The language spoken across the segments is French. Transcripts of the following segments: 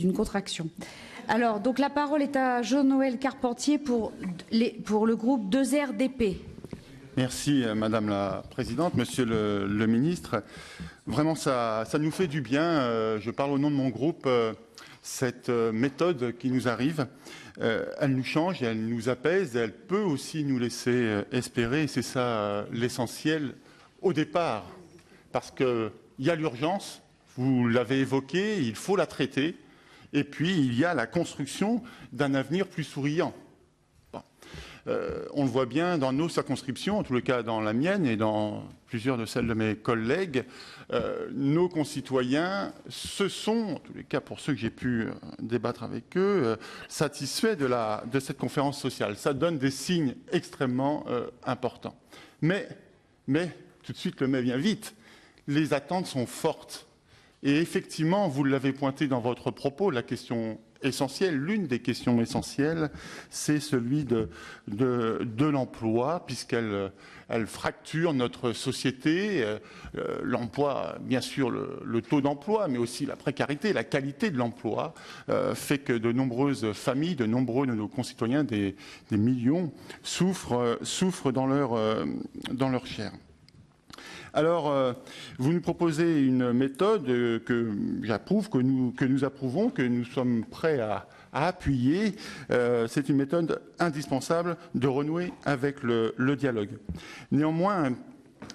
d'une contraction. Alors, donc la parole est à Jean-Noël Carpentier pour le groupe 2RDP. Merci Madame la Présidente, Monsieur le Ministre. Vraiment, ça nous fait du bien. Je parle au nom de mon groupe. Cette méthode qui nous arrive, elle nous change, elle nous apaise, elle peut aussi nous laisser espérer. C'est ça l'essentiel au départ, parce qu'il y a l'urgence, vous l'avez évoqué, il faut la traiter. Et puis, il y a la construction d'un avenir plus souriant. Bon. On le voit bien dans nos circonscriptions, en tout le cas dans la mienne et dans plusieurs de celles de mes collègues, nos concitoyens se sont, en tous les cas pour ceux que j'ai pu débattre avec eux, satisfaits de cette conférence sociale. Ça donne des signes extrêmement importants. Mais, tout de suite le mais vient vite, les attentes sont fortes. Et effectivement, vous l'avez pointé dans votre propos, la question essentielle, l'une des questions essentielles, c'est celui de l'emploi, puisqu'elle fracture notre société. L'emploi, bien sûr, le taux d'emploi, mais aussi la précarité, la qualité de l'emploi, fait que de nombreuses familles, de nombreux de nos concitoyens, des millions, souffrent dans leur chair. Alors, vous nous proposez une méthode que j'approuve, que nous approuvons, que nous sommes prêts à appuyer. C'est une méthode indispensable de renouer avec le dialogue. Néanmoins,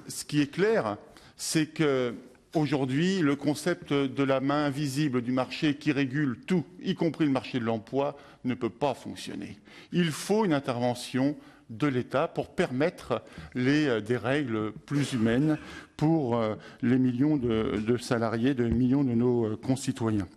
ce qui est clair, c'est qu'aujourd'hui, le concept de la main invisible du marché qui régule tout, y compris le marché de l'emploi, ne peut pas fonctionner. Il faut une intervention de l'État pour permettre des règles plus humaines pour les millions de salariés, de millions de nos concitoyens.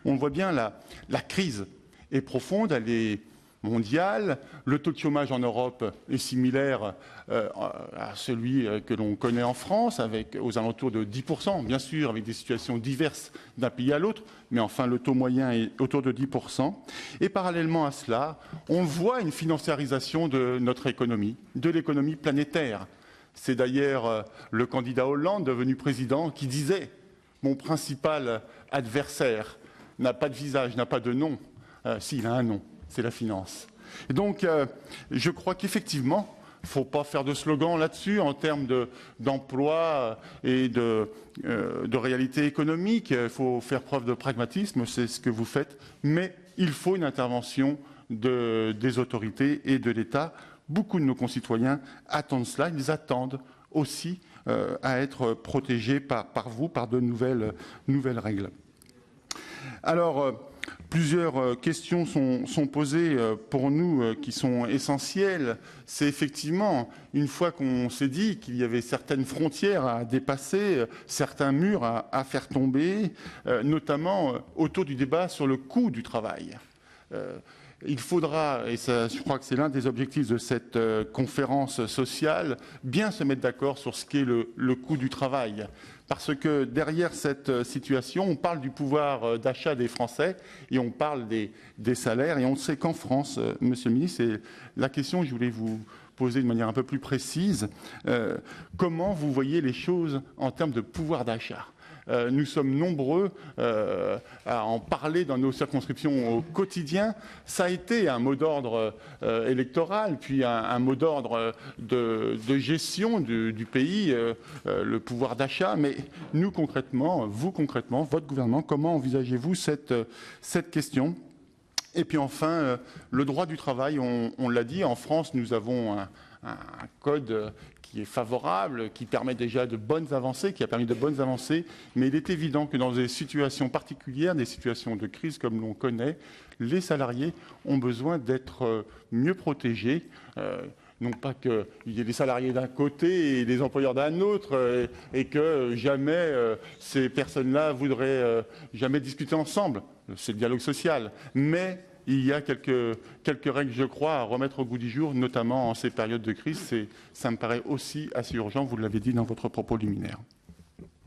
On voit bien, la crise est profonde, elle est mondiale. Le taux de chômage en Europe est similaire à celui que l'on connaît en France, aux alentours de 10%, bien sûr, avec des situations diverses d'un pays à l'autre, mais enfin le taux moyen est autour de 10%. Et parallèlement à cela, on voit une financiarisation de notre économie, de l'économie planétaire. C'est d'ailleurs le candidat Hollande, devenu président, qui disait « Mon principal adversaire n'a pas de visage, n'a pas de nom. S'il a un nom, c'est la finance. » Et donc, je crois qu'effectivement, il ne faut pas faire de slogan là-dessus en termes d'emploi et de réalité économique. Il faut faire preuve de pragmatisme, c'est ce que vous faites. Mais il faut une intervention des autorités et de l'État. Beaucoup de nos concitoyens attendent cela. Ils attendent aussi à être protégés par vous, par de nouvelles règles. Alors, plusieurs questions sont posées pour nous qui sont essentielles. C'est effectivement, une fois qu'on s'est dit qu'il y avait certaines frontières à dépasser, certains murs à faire tomber, notamment autour du débat sur le coût du travail. Il faudra, et ça, je crois que c'est l'un des objectifs de cette conférence sociale, bien se mettre d'accord sur ce qu'est le coût du travail. Parce que derrière cette situation, on parle du pouvoir d'achat des Français et on parle des salaires. Et on sait qu'en France, Monsieur le Ministre, c'est la question que je voulais vous poser de manière un peu plus précise. Comment vous voyez les choses en termes de pouvoir d'achat ? Nous sommes nombreux à en parler dans nos circonscriptions au quotidien. Ça a été un mot d'ordre électoral, puis un mot d'ordre de gestion du pays, le pouvoir d'achat. Mais nous concrètement, vous concrètement, votre gouvernement, comment envisagez-vous cette question ? Et puis enfin, le droit du travail, on l'a dit, en France, nous avons un code qui est favorable, qui permet déjà de bonnes avancées, qui a permis de bonnes avancées, mais il est évident que dans des situations particulières, des situations de crise comme l'on connaît, les salariés ont besoin d'être mieux protégés. Non pas qu'il y ait des salariés d'un côté et des employeurs d'un autre, et que jamais ces personnes-là voudraient jamais discuter ensemble. C'est le dialogue social. Mais il y a quelques règles, je crois, à remettre au goût du jour, notamment en ces périodes de crise. Ça me paraît aussi assez urgent, vous l'avez dit dans votre propos liminaire.